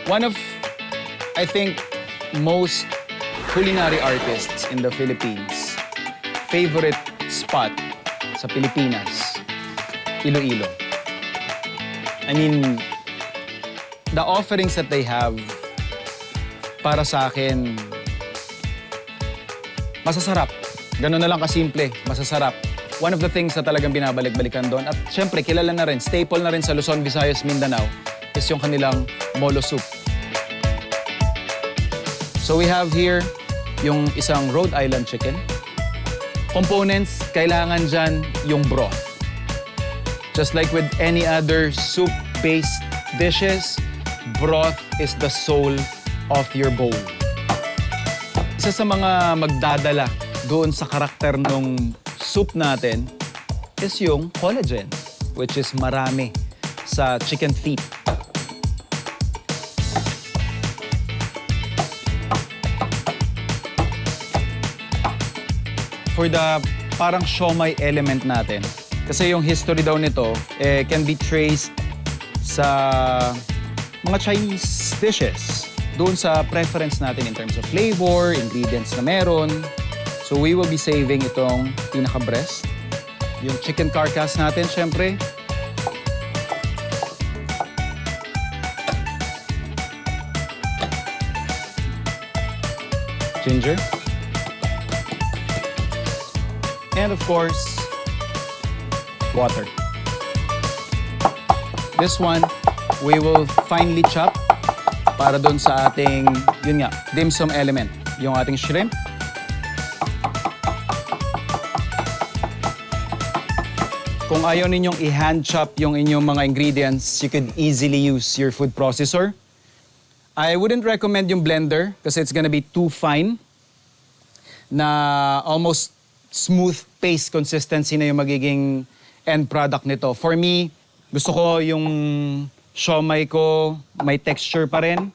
One of, I think, most culinary artists in the Philippines, favorite spot sa Pilipinas, Iloilo. I mean, the offerings that they have, para sa akin, masasarap. Ganun na lang kasimple, masasarap. One of the things na talagang binabalik-balikan doon, at syempre, kilala na rin, staple na rin sa Luzon, Visayas, Mindanao, is yung kanilang molo soup. So we have here yung isang Rhode Island chicken. Components, kailangan dyan yung broth. Just like with any other soup-based dishes, broth is the soul of your bowl. Isa sa mga magdadala doon sa karakter ng soup natin is yung collagen, which is marami sa chicken feet. For the parang siomai element natin, kasi yung history daw nito can be traced sa mga Chinese dishes. Doon sa preference natin in terms of flavor, ingredients na meron. So we will be saving itong pinaka-breast. Yung chicken carcass natin, syempre. Ginger. And of course, water. This one, we will finely chop para doon sa ating, yun nga, dim sum element. Yung ating shrimp. Kung ayaw ninyong i-hand chop yung inyong mga ingredients, you could easily use your food processor. I wouldn't recommend yung blender kasi it's gonna be too fine na almost smooth paste consistency na yung magiging end product nito. For me, gusto ko yung siomai ko may texture pa rin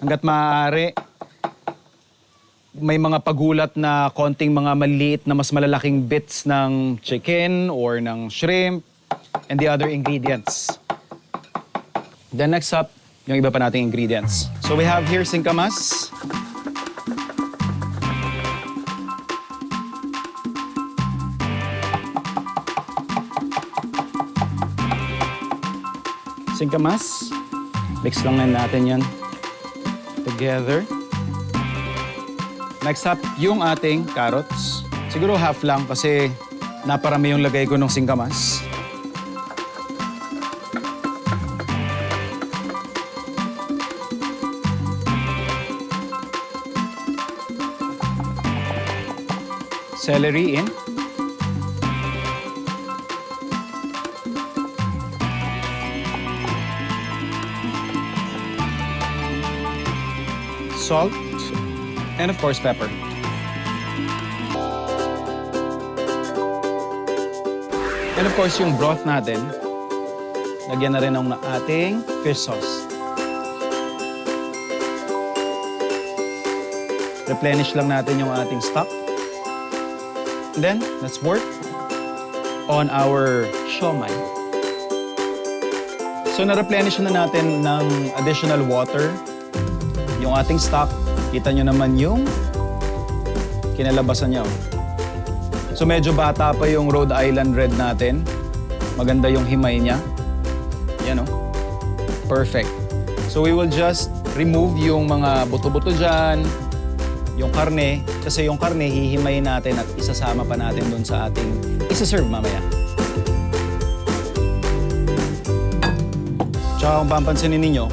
hanggat maaari. May mga pagulat na konting mga maliit na mas malalaking bits ng chicken or ng shrimp and the other ingredients. Then next up, yung iba pa nating ingredients. So we have here singkamas. Singkamas. Mix lang na natin yan together. Next up, yung ating carrots. Siguro half lang kasi naparami yung lagay ko ng singkamas. Celery in. Salt. And of course, pepper. And of course, yung broth natin, lagyan na rin ng ating fish sauce. Replenish lang natin yung ating stock. And then, let's work on our siomai. So, na-replenish na natin ng additional water yung ating stock. Kita nyo naman yung kinalabasan niya. So medyo bata pa yung Rhode Island Red natin. Maganda yung himay niya. Yan o. Perfect. So we will just remove yung mga buto-buto dyan, yung karne. Kasi yung karne, hihimayin natin at isasama pa natin dun sa ating isa-serve mamaya. Tsaka kung papansinin ninyo,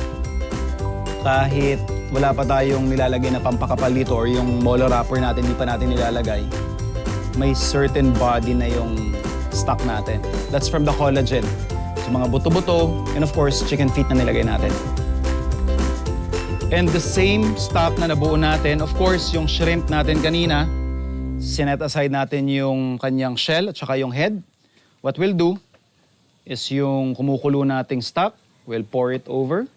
kahit wala pa tayong nilalagay na pampakapal dito or yung molo wrapper natin, hindi pa natin nilalagay, may certain body na yung stock natin. That's from the collagen. So mga buto-buto and of course, chicken feet na nilagay natin. And the same stock na nabuo natin, of course, yung shrimp natin kanina, sinet aside natin yung kanyang shell at saka yung head. What we'll do is yung kumukulo nating stock, we'll pour it over.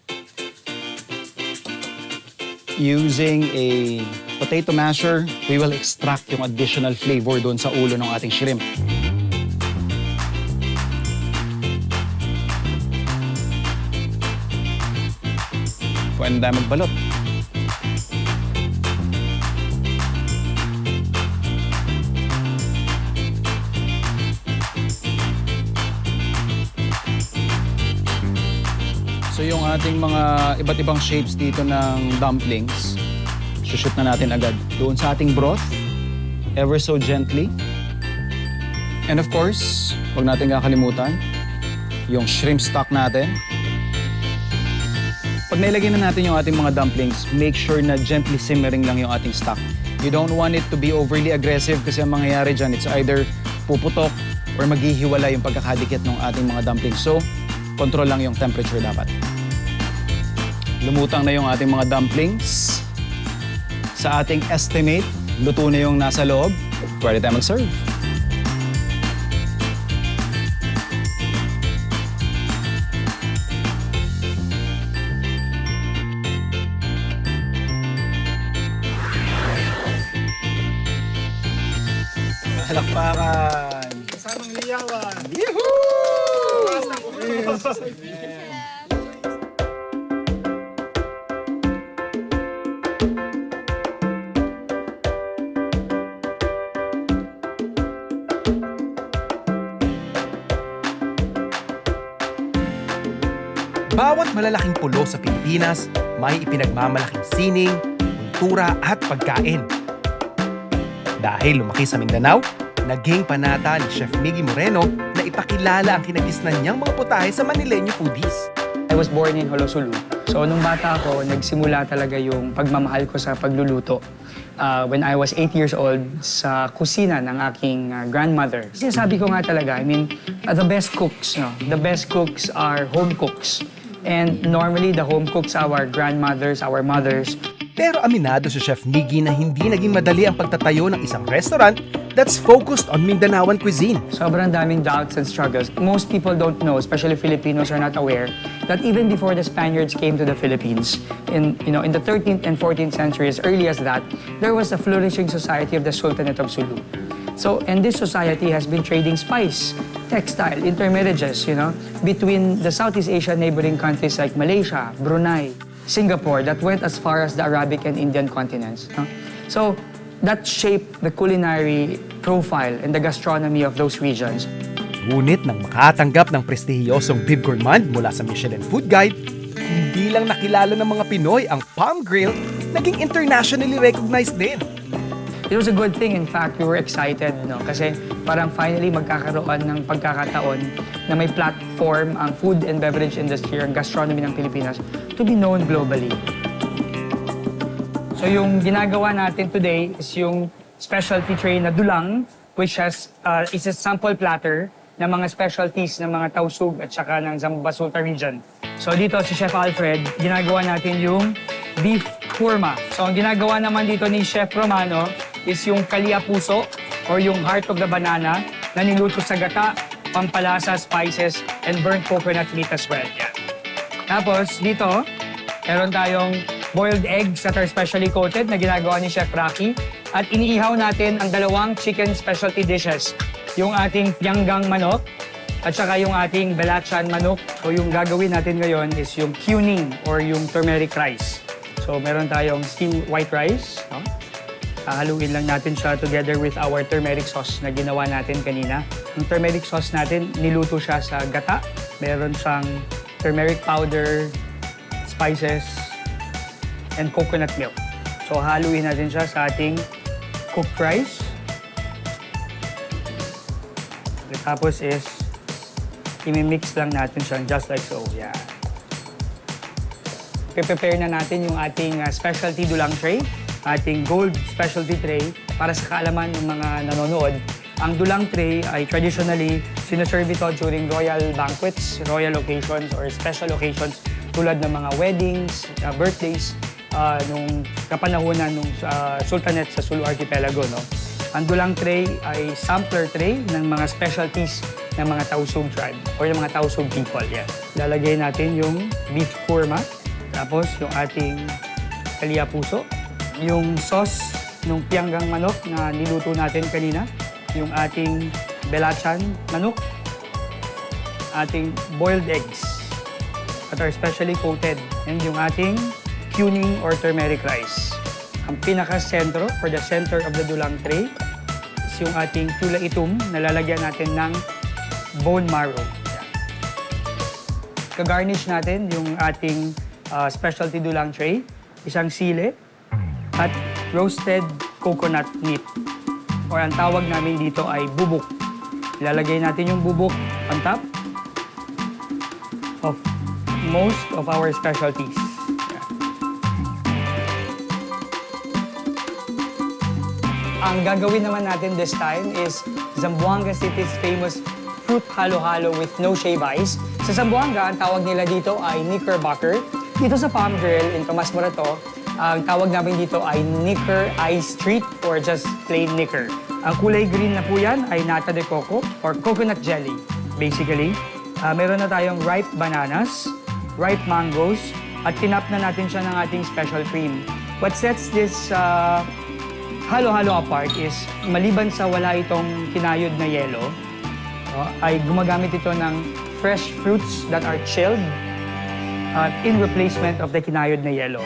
Using a potato masher, we will extract yung additional flavor doon sa ulo ng ating shrimp. Pwede na tayo magbalot. So yung ating mga iba't ibang shapes dito ng dumplings, shoot na natin agad doon sa ating broth, ever so gently. And of course, huwag natin kakalimutan, yung shrimp stock natin. Pag nailagay na natin yung ating mga dumplings, make sure na gently simmering lang yung ating stock. You don't want it to be overly aggressive kasi ang mangyayari dyan, it's either puputok or maghihiwala yung pagkakadikit ng ating mga dumplings. So, control lang yung temperature dapat. Lumutang na yung ating mga dumplings. Sa ating estimate, luto na yung nasa loob. Pwede tayo mag-serve. Halakpakan! Kasamang liyawan! Bawat malalaking pulo sa Pilipinas may ipinagmamalaking sining, kultura at pagkain. Dahil lumaki sa Mindanao, naging panata ni Chef Miggy Moreno na ipakilala ang kinagisnan niyang mga putahe sa Manileño foodies. I was born in Holosulu. So nung bata ako, nagsimula talaga yung pagmamahal ko sa pagluluto. When I was 8 years old, sa kusina ng aking grandmother. Sinasabi ko nga talaga, I mean, the best cooks, no? The best cooks are home cooks. And normally, the home cooks are our grandmothers, our mothers. Pero aminado si Chef Miggy na hindi naging madali ang pagtatayo ng isang restaurant that's focused on Mindanaoan cuisine. Sobrang daming doubts and struggles. Most people don't know, especially Filipinos are not aware, that even before the Spaniards came to the Philippines, in the 13th and 14th centuries, early as that, there was a flourishing society of the Sultanate of Sulu. So, and this society has been trading spice, textile, intermarriages, between the Southeast Asian neighboring countries like Malaysia, Brunei, Singapore, that went as far as the Arabic and Indian continents. So, that shaped the culinary profile and the gastronomy of those regions. Ngunit nang makatanggap ng prestihiyosong Bib Gourmand mula sa Michelin Food Guide, hindi lang nakilala ng mga Pinoy ang Palm Grill, naging internationally recognized din. It was a good thing. In fact, we were excited, kasi parang finally magkakaroon ng pagkakataon na may platform ang food and beverage industry, ang gastronomy ng Pilipinas to be known globally. So yung ginagawa natin today is yung specialty tray na dulang, which is a sample platter ng mga specialties ng mga Tausug at saka ng Zamba Sultan region. So dito si Chef Alfred, ginagawa natin yung beef kurma. So ang ginagawa naman dito ni Chef Romano is yung kalia puso or yung heart of the banana na niluto sa gata, pampalasa, spices, and burnt coconut meat as well. Yan. Tapos dito, meron tayong boiled eggs that are specially coated na ginagawa ni Chef Rocky. At iniihaw natin ang dalawang chicken specialty dishes. Yung ating pianggang manok at saka yung ating belachan manok. O yung gagawin natin ngayon is yung cuning or yung turmeric rice. So meron tayong steamed white rice. Haluin lang natin siya together with our turmeric sauce na ginawa natin kanina. Ang turmeric sauce natin, niluto siya sa gata. Meron siyang turmeric powder, spices, and coconut milk. So haluin natin siya sa ating cooked rice. Tapos is, imimix lang natin siya just like so. Yeah. Prepare na natin yung ating specialty dulang tray, ating gold specialty tray para sa kaalaman ng mga nanonood. Ang dulang tray ay traditionally sinaserve ito during royal banquets, royal occasions, or special occasions tulad ng mga weddings, birthdays, nung kapanahunan ng Sultanate sa Sulu Archipelago. Ang dulang tray ay sampler tray ng mga specialties ng mga Tausug tribe or ng mga Tausug people. Yeah. Lalagay natin yung beef kurma, tapos yung ating kalia puso, yung sauce ng pianggang manok na niluto natin kanina, yung ating belachan manok, ating boiled eggs that are specially coated, and yung ating cuning or turmeric rice. Ang pinaka-sentro, for the center of the dulang tray, is yung ating tula itum na lalagyan natin ng bone marrow. Yan. Ka-garnish natin yung ating specialty dulang tray, isang sili, at roasted coconut meat. Or ang tawag namin dito ay bubuk. Ilalagay natin yung bubuk on top of most of our specialties. Yan. Ang gagawin naman natin this time is Zamboanga City's famous fruit halo-halo with no shave ice. Sa Zamboanga, ang tawag nila dito ay knickerbocker. Dito sa Palm Grill in Tomas Morato, ang tawag namin dito ay knicker ice treat or just plain knicker. Ang kulay green na po yan ay nata de coco or coconut jelly, basically. Meron na tayong ripe bananas, ripe mangoes, at tinap na natin siya ng ating special cream. What sets this halo-halo apart is, maliban sa wala itong kinayod na yelo, ay gumagamit ito ng fresh fruits that are chilled in replacement of the kinayod na yelo.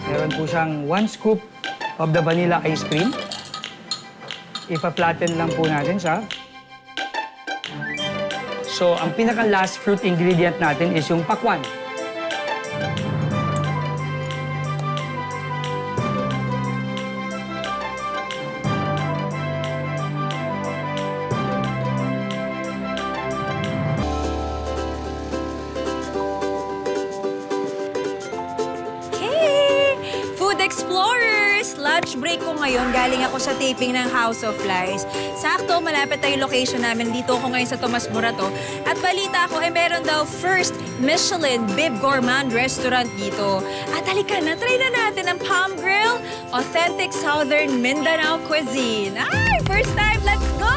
Meron po siyang 1 scoop of the vanilla ice cream. Ipa-flatten lang po natin siya. So, ang pinaka-last fruit ingredient natin is yung pakwan. Food Explorers! Lunch break ko ngayon. Galing ako sa taping ng House of Flies. Sakto, malapit na yung location namin. Dito ako ngayon sa Tomas Morato. At balita ko, meron daw first Michelin Bib Gourmand restaurant dito. At halika na, try na natin ang Palm Grill, authentic Southern Mindanao cuisine. Ay, first time, let's go!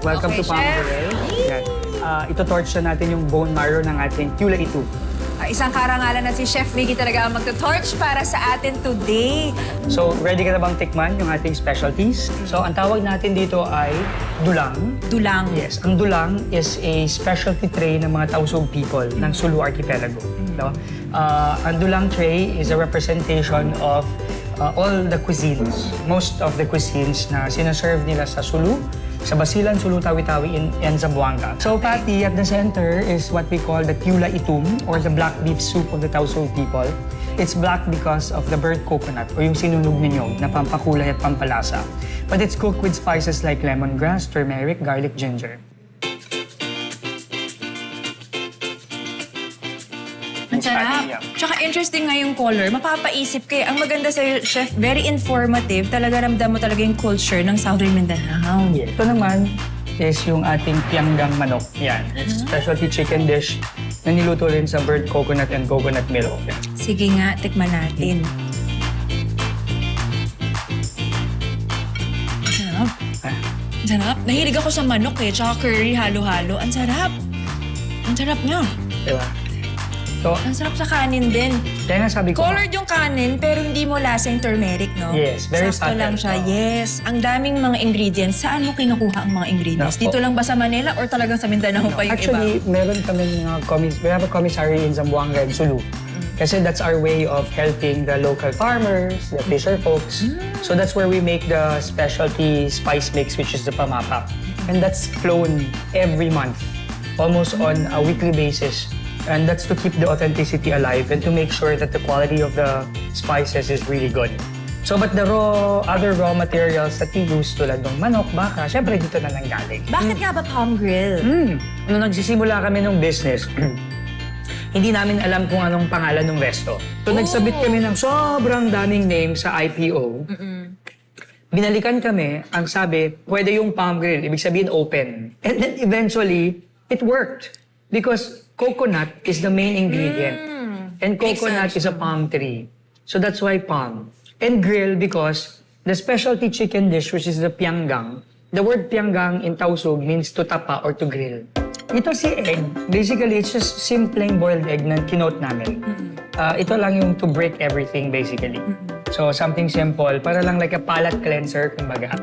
Welcome Okay, to Palm Chef. Grill. Yan. Ito-torch na natin yung bone marrow ng ating tula itum. Isang karangalan na si Chef Vicky talaga ang magto-torch para sa atin today. So, ready ka na bang tikman yung ating specialties? So, ang tawag natin dito ay dulang. Dulang. Yes, ang dulang is a specialty tray ng mga Tausug people ng Sulu Archipelago. No? Ang dulang tray is a representation of all the cuisines, most of the cuisines na sinaserve nila sa Sulu, sa Basilan, Sulu, Tawi-Tawi, and Zamboanga. So, Patty, at the center is what we call the tula itum or the black beef soup of the Tausug people. It's black because of the burnt coconut o yung sinunog ninyo na pampakulay at pampalasa. But it's cooked with spices like lemongrass, turmeric, garlic, ginger. Ang sarap. Tsaka interesting nga yung color. Mapapaisip kayo. Ang maganda sa'yo, Chef, very informative. Talaga ramdam mo talaga yung culture ng Southern Mindanao. Ito naman is yung ating pianggang manok. Yan. It's specialty chicken dish na niluto rin sa burnt coconut and coconut milk. Sige nga, tikman natin. Ang sarap. Ang sarap. Nahilig ako sa manok tsaka curry, halo-halo. Ang sarap. Ang sarap niya. Diba? So, Ang sarap sa kanin din. kaya nga sabi ko, Colored yung kanin, pero hindi mo lasa yung turmeric, no? Yes, very Sakto subtle. lang siya. Oo. Yes. Ang daming mga ingredients. Saan mo kinukuha ang mga ingredients? Nako. Dito lang ba sa Manila or talagang sa Mindanao pa yung actually, iba? meron kami we have a commissary in Zamboanga and Sulu. Kasi that's our way of helping the local farmers, the fisher folks. So that's where we make the specialty spice mix, which is the pamapa. And that's flown every month, almost on a weekly basis. And that's to keep the authenticity alive and to make sure that the quality of the spices is really good. So, but the other raw materials that we use tulad ng manok, baka, syempre dito na nanggaling. Bakit nga ba Palm Grill? Nung nagsisimula kami ng business, hindi namin alam kung anong pangalan ng resto. So, nagsabit kami ng sobrang daming names sa IPO. Binalikan kami, ang sabi, pwede yung Palm Grill, ibig sabihin open. And then eventually, it worked. Because coconut is the main ingredient. And coconut is a palm tree. So that's why palm. And grill because the specialty chicken dish, which is the pianggang, the word pianggang in Tausug means to tapa or to grill. Ito si egg, basically it's just simpleng boiled egg na kinote namin. Ito lang yung to break everything basically. So something simple, para lang like a palate cleanser, kumbaga.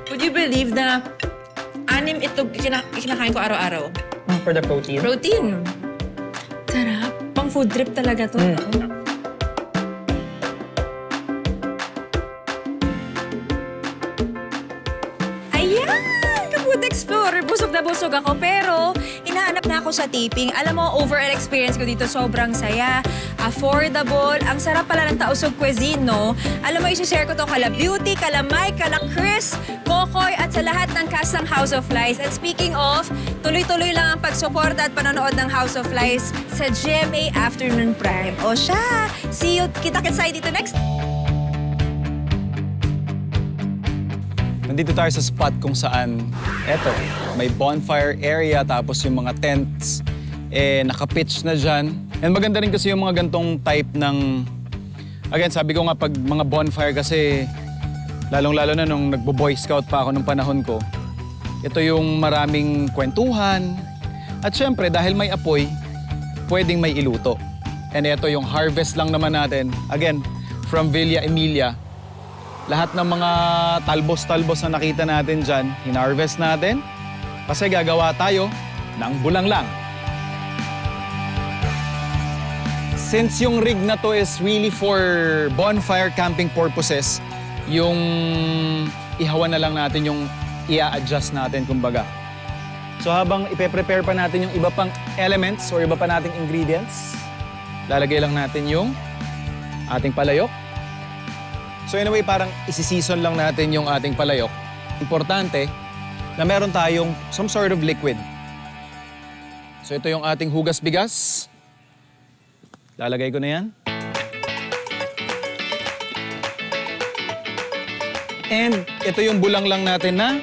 Would you believe na Anim ito kinakain ko araw-araw. For the protein. Protein. Sarap. Pang food trip talaga to. Ayan! Ka-Food Explorer. Busog na busog ako. Pero, hinahanap na ako sa taping. Alam mo, overall experience ko dito sobrang saya. Affordable. Ang sarap pala ng Tausug Cuisine, no? Alam mo, isi-share ko to kala Beauty, kala Mike, kala Chris, Kokoy, at sa lahat ng cast ng House of Flies. And speaking of, tuloy-tuloy lang ang pagsuporta at panonood ng House of Flies sa GMA Afternoon Prime. O siya! See you! Kita-kits tayo dito next! Nandito tayo sa spot kung saan, eto, may bonfire area tapos yung mga tents, nakapitch na dyan. And maganda rin kasi yung mga gantong type ng, again, sabi ko nga pag mga bonfire kasi, lalong-lalo na nung nagbo-boy scout pa ako nung panahon ko, ito yung maraming kwentuhan. At syempre, dahil may apoy, pwedeng may iluto. And ito yung harvest lang naman natin, again, from Villa Emilia. Lahat ng mga talbos-talbos na nakita natin dyan, hinarvest natin kasi gagawa tayo ng bulanglang. Since yung rig na to is really for bonfire camping purposes, yung ihawan na lang natin yung i-adjust natin kumbaga. So habang ipe-prepare pa natin yung iba pang elements or iba pa nating ingredients, lalagay lang natin yung ating palayok. So in a way, parang isi-season lang natin yung ating palayok. Importante na meron tayong some sort of liquid. So ito yung ating hugas bigas. Lalagay ko na yan. And ito yung bulanglang natin na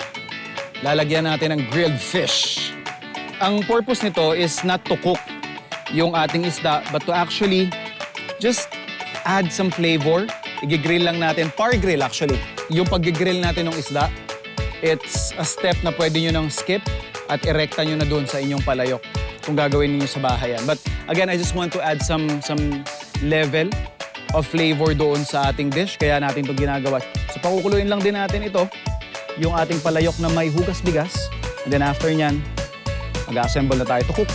lalagyan natin ng grilled fish. Ang purpose nito is not to cook yung ating isda, but to actually just add some flavor. I-grill lang natin, par grill actually. Yung pag-grill natin ng isda, it's a step na pwede nyo nang skip at erekta nyo na doon sa inyong palayok kung gagawin niyo sa bahay yan. But again, I just want to add some level of flavor doon sa ating dish, kaya natin ito ginagawa. So pakukuluin lang din natin ito, yung ating palayok na may hugas bigas. And then after nyan, mag-assemble na tayo to cook.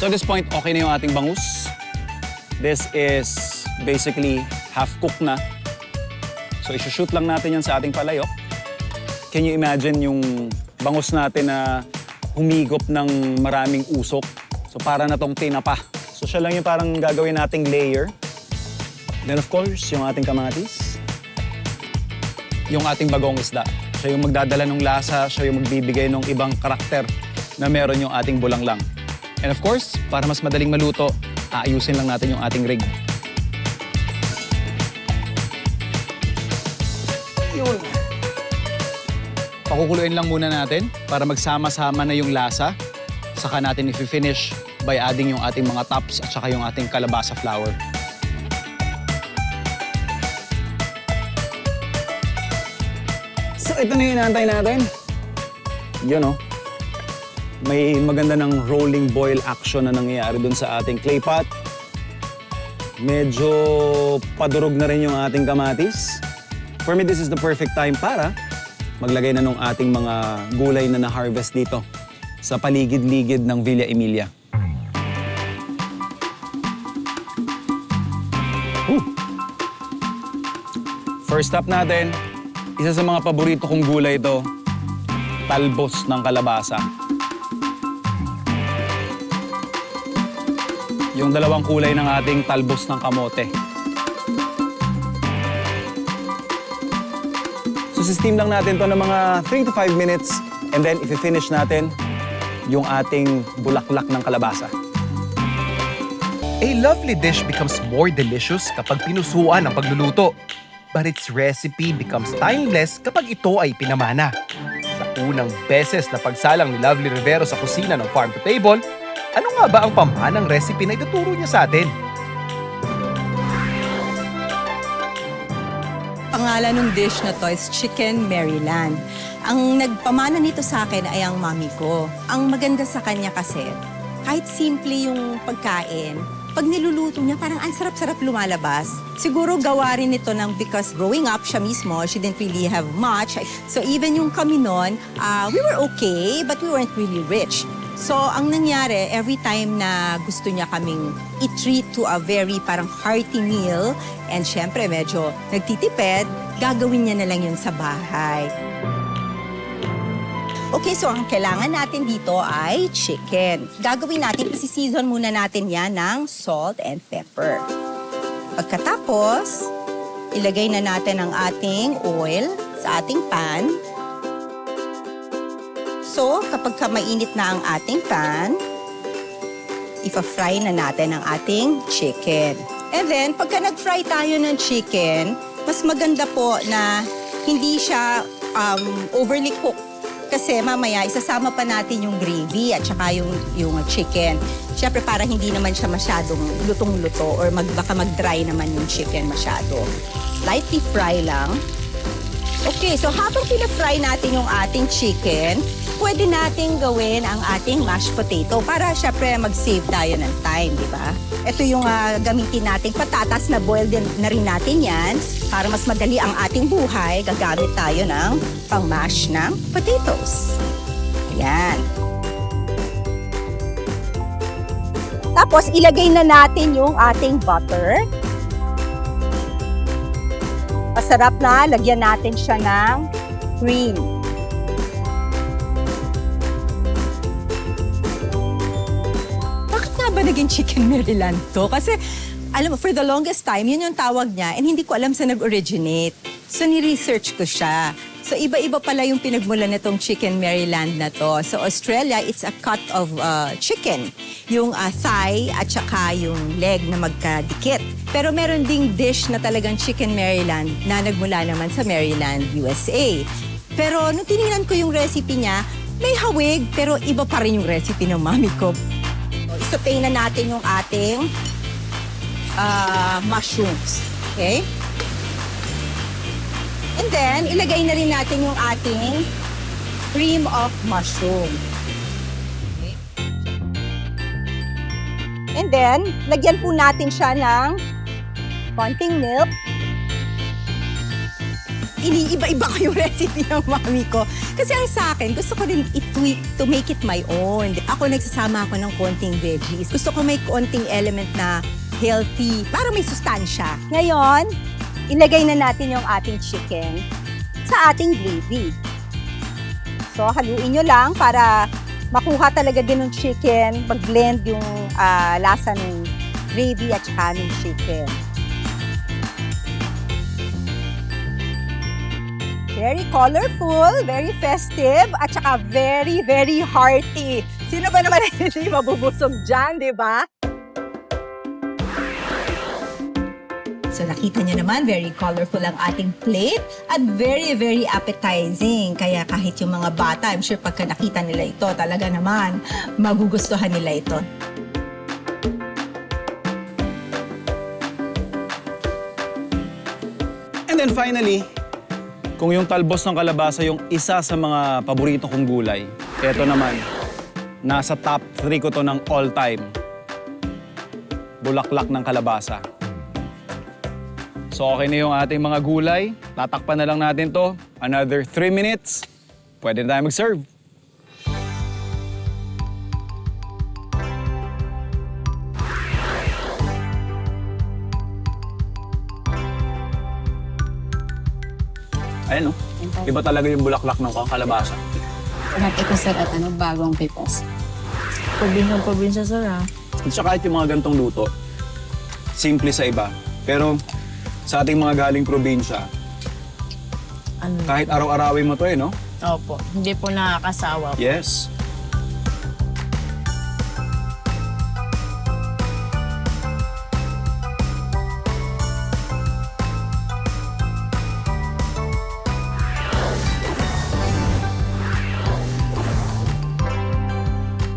So at this point, okay na yung ating bangus. This is basically half-cooked na. So isushoot lang natin yan sa ating palayok. Can you imagine yung bangus natin na humigop ng maraming usok? So para na tong tinapa. So siya lang yung parang gagawin nating layer. Then of course, yung ating kamatis. Yung ating bagong isda. Siya yung magdadala ng lasa, siya yung magbibigay ng ibang karakter na meron yung ating bulanglang. And of course, para mas madaling maluto, aayusin lang natin yung ating rig. Yun. Pakukuluin lang muna natin para magsama-sama na yung lasa. Saka natin i-finish by adding yung ating mga tops at saka yung ating kalabasa flour. So ito na yung inaantay natin. Yun oh. May maganda ng rolling boil action na nangyayari dun sa ating clay pot. Medyo padurog na rin yung ating kamatis. For me, this is the perfect time para maglagay na ng ating mga gulay na na-harvest dito sa paligid-ligid ng Villa Emilia. First up natin, isa sa mga paborito kong gulay ito, talbos ng kalabasa. Yung dalawang kulay ng ating talbos ng kamote. So, steam lang natin to ng mga 3 to 5 minutes and then i-finish natin yung ating bulaklak ng kalabasa. A lovely dish becomes more delicious kapag pinusuan ang pagluluto. But its recipe becomes timeless kapag ito ay pinamana. Sa unang beses na pagsalang ni Lovely Rivero sa kusina ng Farm to Table, ano nga ba ang pamanang recipe na ituturo niya sa atin? Pangalan ng dish na to is Chicken Maryland. Ang nagpamana nito sa akin ay ang mami ko. Ang maganda sa kanya kasi, kahit simple yung pagkain, pag niluluto niya, parang ang sarap-sarap lumalabas. Siguro gawa rin ito because growing up siya mismo, she didn't really have much. So even yung kami noon, we were okay, but we weren't really rich. So, ang nangyari, every time na gusto niya kaming i-treat to a very parang hearty meal, and syempre medyo nagtitipid, gagawin niya na lang yun sa bahay. Okay, so ang kailangan natin dito ay chicken. Gagawin natin, isi-season muna natin yan ng salt and pepper. Pagkatapos, ilagay na natin ang ating oil sa ating pan. So, kapag mainit na ang ating pan, ipa-fry na natin ang ating chicken. And then, pagka nag-fry tayo ng chicken, mas maganda po na hindi siya overly cooked. Kasi mamaya, isasama pa natin yung gravy at saka yung chicken. Siyempre, para hindi naman siya masyadong lutong-luto or baka mag-dry naman yung chicken masyado. Lightly fry lang. Okay, so habang pina-fry natin yung ating chicken, pwede nating gawin ang ating mashed potato para syempre mag-save tayo ng time, di ba? Ito yung gamitin nating patatas na boiled na rin natin yan. Para mas madali ang ating buhay, gagamit tayo ng pang-mash ng potatoes. Ayan. Tapos, ilagay na natin yung ating butter. Masarap na, lagyan natin siya ng cream. Bakit nga ba naging Chicken Maryland to? Kasi, alam mo, for the longest time, yun yung tawag niya and hindi ko alam sa nag-originate. So, ni-research ko siya. So, iba-iba pala yung pinagmulan nitong Chicken Maryland na to. So, Australia, it's a cut of chicken. Yung thigh at saka yung leg na magkadikit. Pero meron ding dish na talagang Chicken Maryland na nagmula naman sa Maryland, USA. Pero nung tinignan ko yung recipe niya, may hawig, pero iba pa rin yung recipe ng mami ko. So, isopay na natin yung ating mushrooms. Okay? And then, ilagay na rin natin yung ating cream of mushroom. Okay. And then, lagyan po natin siya ng konting milk. Iniiba-iba ko yung recipe ng mami ko. Kasi ang sa akin, gusto ko rin i-tweak to make it my own. Ako nagsasama ako ng konting veggies. Gusto ko may konting element na healthy, para may sustansya. Ngayon, ilagay na natin yung ating chicken sa ating gravy. So, haluin nyo lang para makuha talaga din ng chicken, mag-blend yung lasa ng gravy at saka ng chicken. Very colorful, very festive, at saka very, very hearty. Sino ba naman hindi mabubusog dyan, di ba? So nakita niyo naman, very colorful ang ating plate at very, very appetizing. Kaya kahit yung mga bata, I'm sure pagka nakita nila ito, talaga naman magugustuhan nila ito. And then finally, kung yung talbos ng kalabasa yung isa sa mga paborito kong gulay, eto naman, nasa top 3 ko to ng all time. Bulaklak ng kalabasa. So okay na yung ating mga gulay. Tatakpan na lang natin to. Another 3 minutes. Pwede na tayo mag-serve. Ayan, no? Iba talaga yung bulaklak ng kalabasa. Lahat ito sir at bagong pipas. Probinsya sir ha. At saka kahit yung mga gantong luto, simple sa iba. Pero sa ating mga galing probinsya, kahit araw-arawin mo to no? Opo, hindi po nakakasawa. Yes.